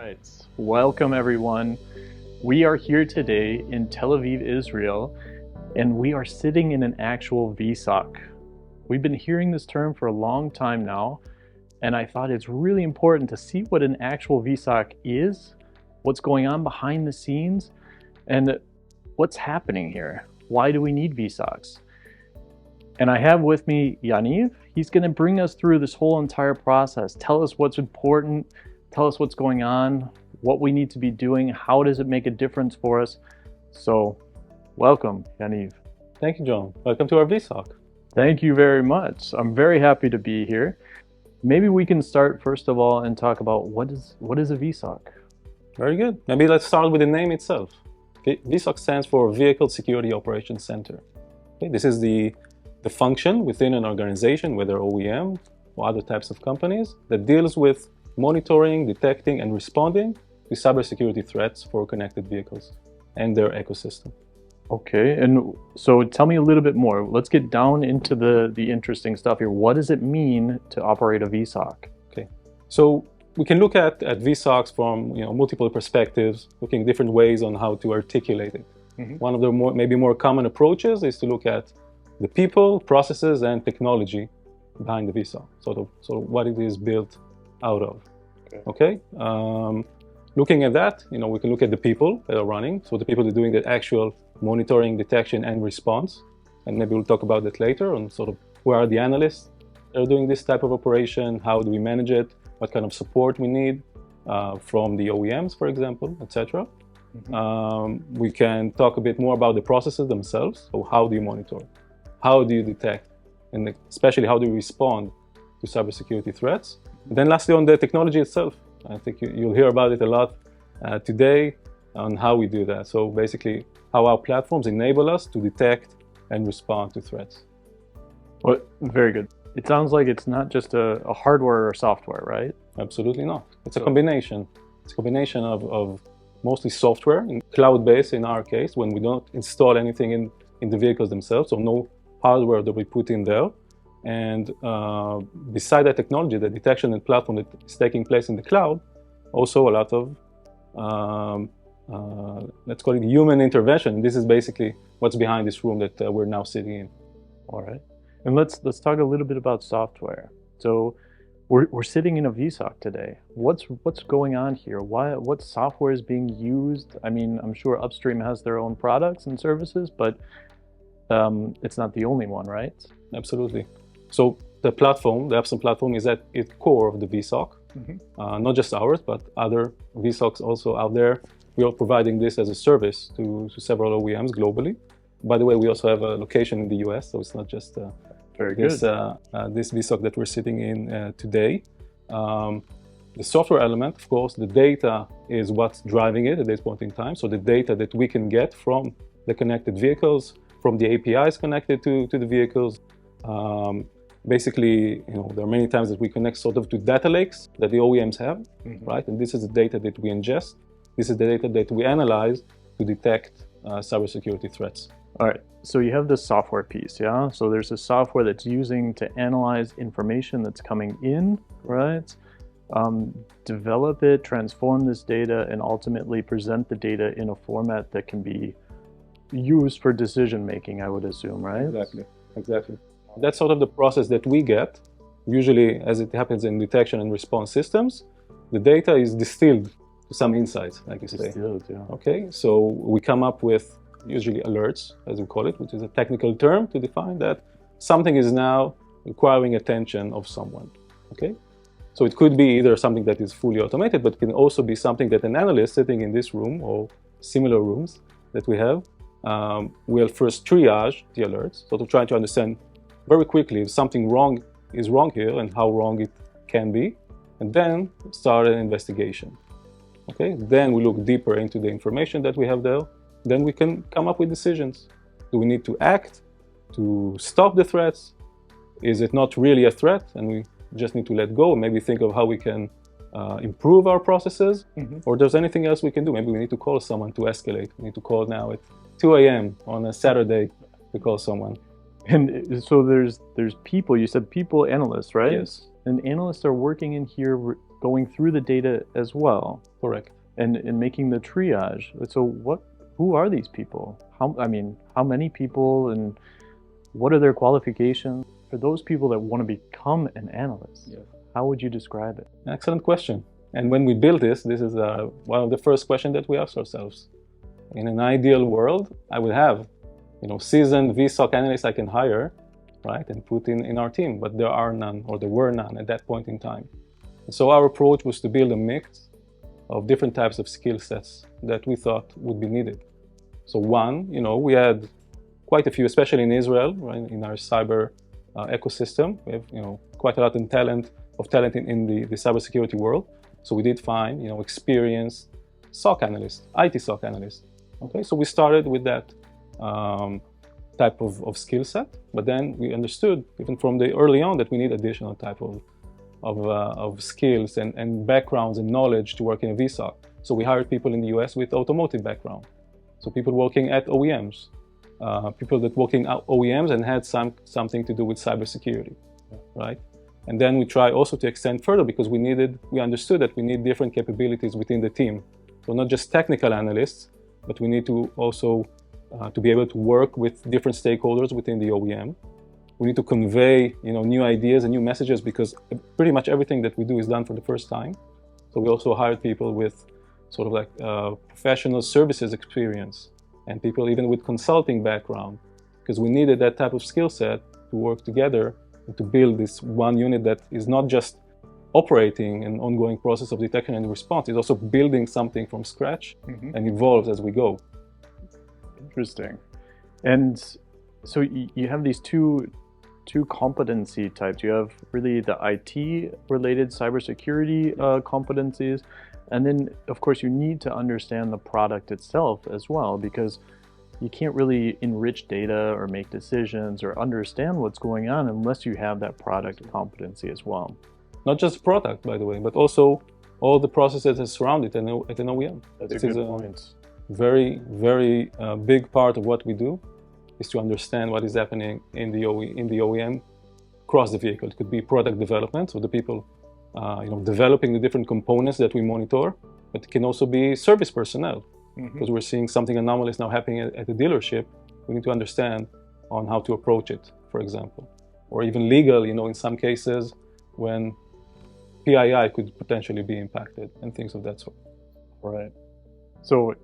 right, welcome everyone. We are here today in Tel Aviv, Israel, and we are sitting in an actual vSOC. We've been hearing this term for a long time now, and I thought it's really important to see what an actual vSOC is, what's going on behind the scenes, and what's happening here. Why do we need vSOCs? And I have with me Yaniv. He's going to bring us through this whole entire process, tell us what's important, tell us what's going on, what we need to be doing, how does it make a difference for us. So, welcome, Yaniv. Thank you, John. Welcome to our vSOC. Thank you very much. I'm very happy to be here. Maybe we can start first of all and talk about what is a vSOC. Very good. Maybe let's start with the name itself. vSOC stands for Vehicle Security Operations Center. Okay, this is the function within an organization, whether OEM or other types of companies, that deals with monitoring, detecting, and responding to cybersecurity threats for connected vehicles and their ecosystem. Okay, and so tell me a little bit more. Let's get down into the interesting stuff here. What does it mean to operate a vSOC? Okay, so we can look at vSOCs from multiple perspectives, looking at different ways on how to articulate it. Mm-hmm. One of the maybe more common approaches is to look at the people, processes, and technology behind the vSOC, sort of what it is built out of. Okay. Looking at that, we can look at the people that are running, so the people that are doing the actual monitoring, detection, and response, and maybe we'll talk about that later on sort of where are the analysts that are doing this type of operation, how do we manage it, what kind of support we need from the OEMs, for example, etc. Mm-hmm. We can talk a bit more about the processes themselves. So how do you monitor? How do you detect? And especially how do you respond to cybersecurity threats? And then lastly, on the technology itself. I think you'll hear about it a lot today on how we do that. So basically, how our platforms enable us to detect and respond to threats. Well, very good. It sounds like it's not just a hardware or software, right? Absolutely not. It's a combination. It's a combination of mostly software, cloud-based in our case, when we don't install anything in the vehicles themselves, so no hardware that we put in there. And beside that technology, the detection and platform that is taking place in the cloud, also a lot of, let's call it human intervention. This is basically what's behind this room that we're now sitting in. All right. And let's talk a little bit about software. So we're sitting in a vSOC today. What's going on here? What software is being used? I mean, I'm sure Upstream has their own products and services, but it's not the only one, right? Absolutely. So the platform, the Upstream platform, is at its core of the vSOC. Mm-hmm. Not just ours, but other vSOCs also out there. We are providing this as a service to several OEMs globally. By the way, we also have a location in the US, so it's not just this vSOC that we're sitting in today. The software element, of course, the data is what's driving it at this point in time. So the data that we can get from the connected vehicles, from the APIs connected to the vehicles. Basically, there are many times that we connect sort of to data lakes that the OEMs have, mm-hmm. right? And this is the data that we ingest. This is the data that we analyze to detect cybersecurity threats. All right, so you have the software piece, yeah? So there's a software that's using to analyze information that's coming in, right? Develop it, transform this data, and ultimately present the data in a format that can be used for decision making, I would assume, right? Exactly. That's sort of the process that we get. Usually, as it happens in detection and response systems, the data is distilled to some insights, like you say. Distilled, yeah. Okay, so we come up with usually alerts, as we call it, which is a technical term to define that something is now requiring attention of someone. Okay, so it could be either something that is fully automated, but it can also be something that an analyst sitting in this room or similar rooms that we have will first triage the alerts, so to try to understand very quickly if something is wrong here and how wrong it can be, and then start an investigation. Okay, then we look deeper into the information that we have there. Then we can come up with decisions. Do we need to act to stop the threats? Is it not really a threat and we just need to let go? Maybe think of how we can improve our processes, mm-hmm. or there's anything else we can do. Maybe we need to call someone to escalate. We need to call now at 2 a.m. on a Saturday to call someone. And so there's people, you said people analysts, right? Yes. And analysts are working in here, going through the data as well. Correct. And making the triage. So who are these people? How many people, and what are their qualifications? For those people that want to become an analyst, how would you describe it? Excellent question. And when we built this is one of the first questions that we asked ourselves. In an ideal world, I would have, seasoned vSOC analysts I can hire, right, and put in our team, but there are none, or there were none at that point in time. And so our approach was to build a mix of different types of skill sets that we thought would be needed. So one, we had quite a few, especially in Israel, right, in our cyber ecosystem. We have, quite a lot of talent in the cybersecurity world. So we did find, experienced SOC analysts, IT SOC analysts. Okay, so we started with that type of skill set, but then we understood even from the early on that we need additional type of skills and backgrounds and knowledge to work in a vSOC. So we hired people in the US with automotive background. So people working at OEMs, people that working at OEMs and had something to do with cybersecurity, right? And then we try also to extend further because we understood that we need different capabilities within the team. So not just technical analysts, but we need to also to be able to work with different stakeholders within the OEM. We need to convey, new ideas and new messages because pretty much everything that we do is done for the first time. So we also hired people with sort of like professional services experience and people even with consulting background because we needed that type of skill set to work together and to build this one unit that is not just operating an ongoing process of detection and response, it's also building something from scratch and evolves as we go. Interesting. And so you have these two competency types. You have really the IT related cybersecurity competencies, and then of course you need to understand the product itself as well, because you can't really enrich data or make decisions or understand what's going on unless you have that product competency as well. Not just product, by the way, but also all the processes that surround it at an OEM. That's a good point. Very, very big part of what we do is to understand what is happening in the OEM across the vehicle. It could be product development, so the people developing the different components that we monitor, but it can also be service personnel. Because we're seeing something anomalous now happening at the dealership, we need to understand on how to approach it, for example. Or even legal, in some cases when PII could potentially be impacted and things of that sort. Right. So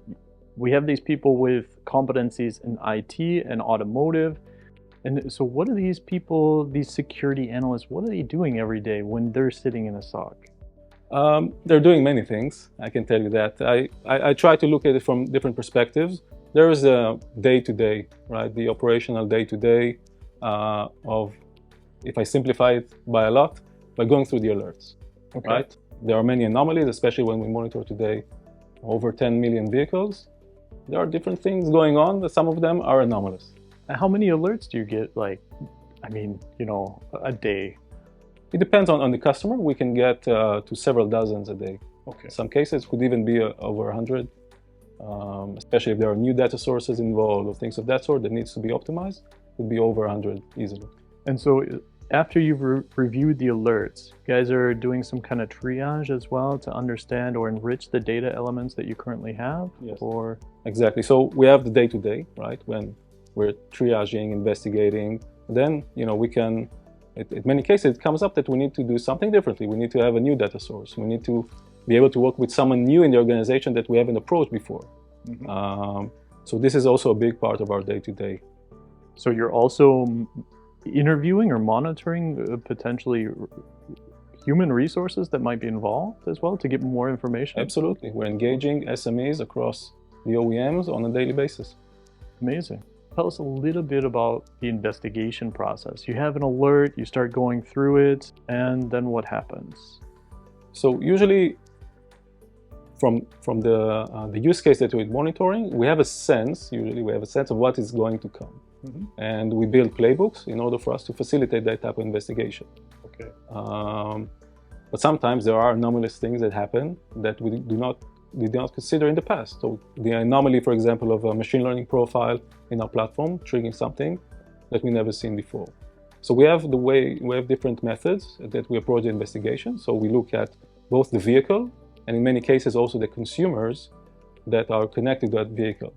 we have these people with competencies in IT and automotive. And so what are these people, these security analysts, what are they doing every day when they're sitting in a SOC? They're doing many things, I can tell you that. I try to look at it from different perspectives. There is a day-to-day, right? The operational day-to-day of, if I simplify it by a lot, by going through the alerts, right? There are many anomalies, especially when we monitor today over 10 million vehicles. There are different things going on, but some of them are anomalous. How many alerts do you get, a day? It depends on the customer. We can get to several dozens a day. Okay. Some cases could even be over 100, especially if there are new data sources involved or things of that sort that needs to be optimized. It could be over 100 easily. And so after you've reviewed the alerts, you guys are doing some kind of triage as well to understand or enrich the data elements that you currently have? Yes. Or exactly. So we have the day-to-day, right? When we're triaging, investigating, then, we can, in many cases, it comes up that we need to do something differently. We need to have a new data source. We need to be able to work with someone new in the organization that we haven't approached before. So this is also a big part of our day-to-day. So you're also interviewing or monitoring potentially human resources that might be involved as well to get more information? Absolutely. We're engaging SMEs across the OEMs on a daily basis. Amazing. Tell us a little bit about the investigation process. You have an alert, you start going through it, and then what happens? So usually from the use case that we're monitoring, we have a sense of what is going to come. And we build playbooks in order for us to facilitate that type of investigation. Okay. But sometimes there are anomalous things that happen that we did not consider in the past. So the anomaly, for example, of a machine learning profile in our platform triggering something that we never seen before. So we have different methods that we approach the investigation. So we look at both the vehicle and in many cases also the consumers that are connected to that vehicle.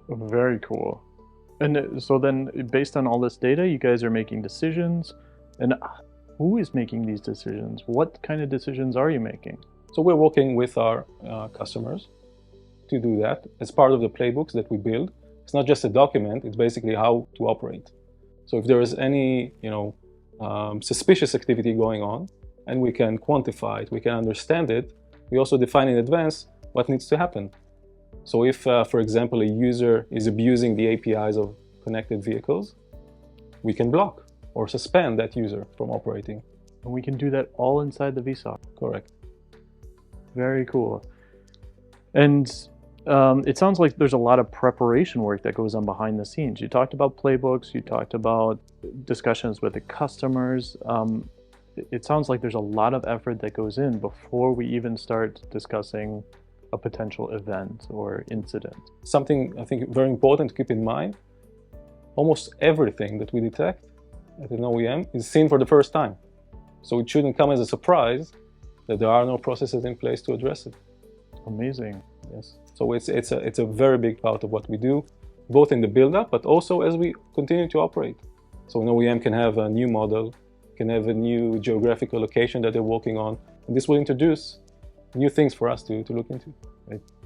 Very cool. And so then based on all this data, you guys are making decisions. And who is making these decisions? What kind of decisions are you making? So we're working with our customers to do that as part of the playbooks that we build. It's not just a document, it's basically how to operate. So if there is any suspicious activity going on and we can quantify it, we can understand it, we also define in advance what needs to happen. So if, for example, a user is abusing the APIs of connected vehicles, we can block or suspend that user from operating. And we can do that all inside the vSOC. Correct. Very cool. And it sounds like there's a lot of preparation work that goes on behind the scenes. You talked about playbooks, you talked about discussions with the customers. It sounds like there's a lot of effort that goes in before we even start discussing a potential event or incident. Something I think very important to keep in mind, almost everything that we detect at an OEM is seen for the first time. So it shouldn't come as a surprise that there are no processes in place to address it. Amazing. Yes. So it's a very big part of what we do, both in the build-up, but also as we continue to operate. So an OEM can have a new model, can have a new geographical location that they're working on, and this will introduce new things for us to look into.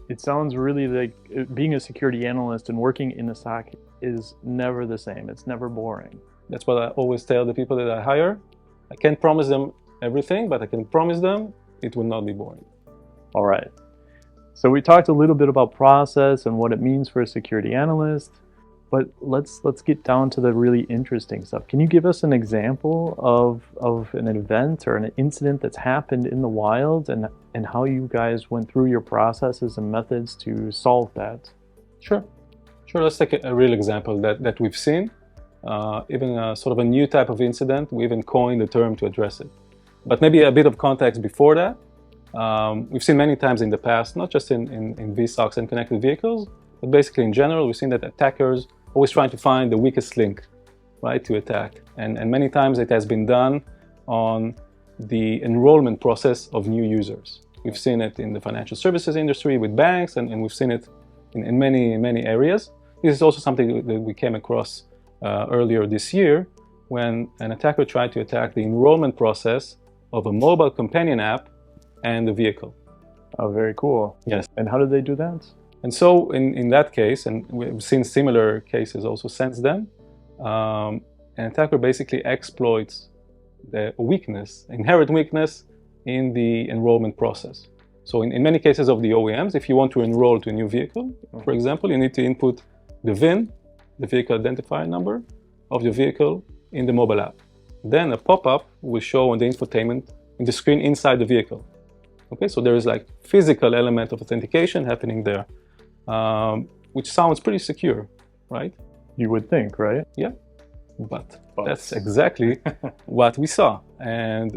It sounds really like being a security analyst and working in a SOC is never the same. It's never boring. That's what I always tell the people that I hire. I can't promise them everything, but I can promise them it will not be boring. All right. So we talked a little bit about process and what it means for a security analyst, but let's get down to the really interesting stuff. Can you give us an example of an event or an incident that's happened in the wild and how you guys went through your processes and methods to solve that? Sure. Let's take a real example that we've seen. Even sort of a new type of incident, we even coined the term to address it. But maybe a bit of context before that. We've seen many times in the past, not just in vSOCs and connected vehicles, but basically in general, we've seen that attackers always trying to find the weakest link, right, to attack. And many times it has been done on the enrollment process of new users. We've seen it in the financial services industry with banks, and we've seen it in many areas. This is also something that we came across earlier this year when an attacker tried to attack the enrollment process of a mobile companion app and the vehicle. Oh, very cool. Yes. And how did they do that? And so in that case, and we've seen similar cases also since then, an attacker basically exploits the weakness, inherent weakness in the enrollment process. So in many cases of the OEMs, if you want to enroll to a new vehicle, for example, you need to input the VIN, the vehicle identifier number of your vehicle in the mobile app. Then a pop-up will show on the infotainment in the screen inside the vehicle. Okay, so there is like physical element of authentication happening there, which sounds pretty secure, right? You would think, right? Yeah, but that's exactly what we saw. And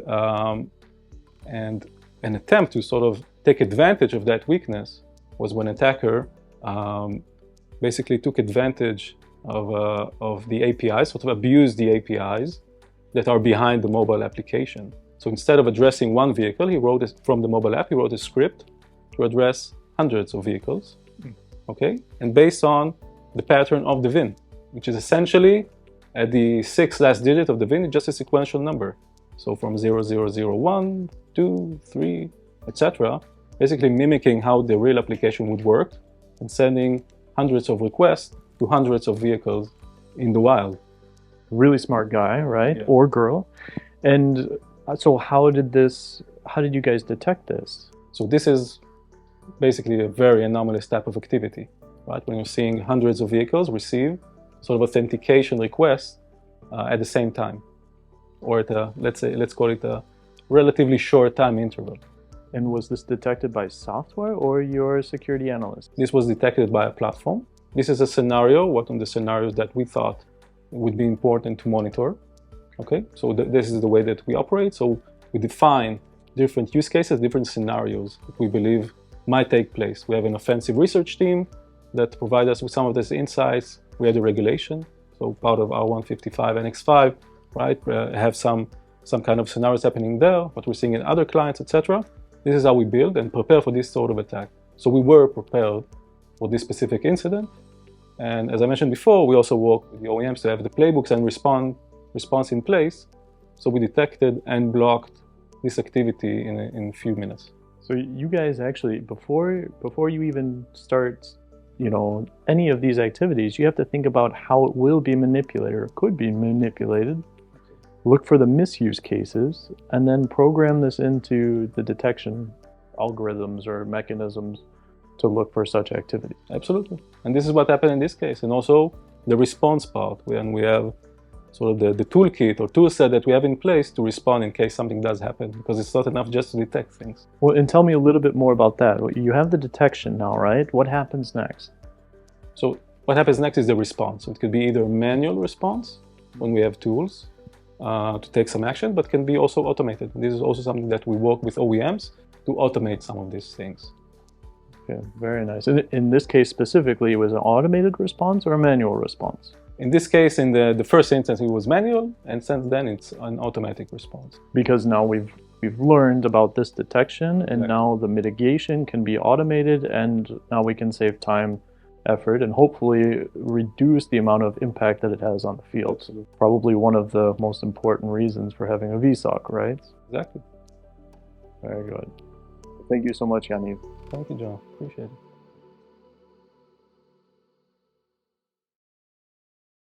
an attempt to sort of take advantage of that weakness was when an attacker basically took advantage of the APIs, sort of abused the APIs that are behind the mobile application. So instead of addressing one vehicle, he wrote from the mobile app, he wrote a script to address hundreds of vehicles, okay? And based on the pattern of the VIN, which is essentially at the 6th last digit of the VIN, it's just a sequential number. So from 0001, 2, 3, etc., basically mimicking how the real application would work and sending hundreds of requests to hundreds of vehicles in the wild. Really smart guy, right? Yeah. Or girl. And so how did you guys detect this? So this is basically a very anomalous type of activity, right? When you're seeing hundreds of vehicles receive sort of authentication requests at the same time, or at a, let's call it a relatively short time interval. And was this detected by software or your security analyst? This was detected by a platform. This is a scenario, one of the scenarios that we thought would be important to monitor. Okay, so this is the way that we operate. So we define different use cases, different scenarios that we believe might take place. We have an offensive research team that provide us with some of these insights. We have the regulation, so part of our 155 Annex 5 right? Have some kind of scenarios happening there, what we're seeing in other clients, etc. This is how we build and prepare for this sort of attack. So we were prepared for this specific incident. And as I mentioned before, we also work with the OEMs to have the playbooks and response in place. So we detected and blocked this activity in a few minutes. So you guys actually, before you even start, any of these activities, you have to think about how it will be manipulated or could be manipulated. Look for the misuse cases, and then program this into the detection algorithms or mechanisms to look for such activity. Absolutely. And this is what happened in this case. And also the response part, when we have sort of the toolkit or tool set that we have in place to respond in case something does happen, because it's not enough just to detect things. Well, and tell me a little bit more about that. You have the detection now, right? What happens next? So what happens next is the response. So it could be either manual response when we have tools to take some action, but can be also automated. This is also something that we work with OEMs to automate some of these things. Okay, very nice. In this case specifically, it was an automated response or a manual response? In this case, in the first instance, it was manual, and since then it's an automatic response. Because now we've learned about this detection, and now the mitigation can be automated, and now we can save time, effort, and hopefully reduce the amount of impact that it has on the field. Absolutely. Probably one of the most important reasons for having a vSOC, right? Exactly. Very good. Thank you so much, Yaniv. Thank you, John. Appreciate it.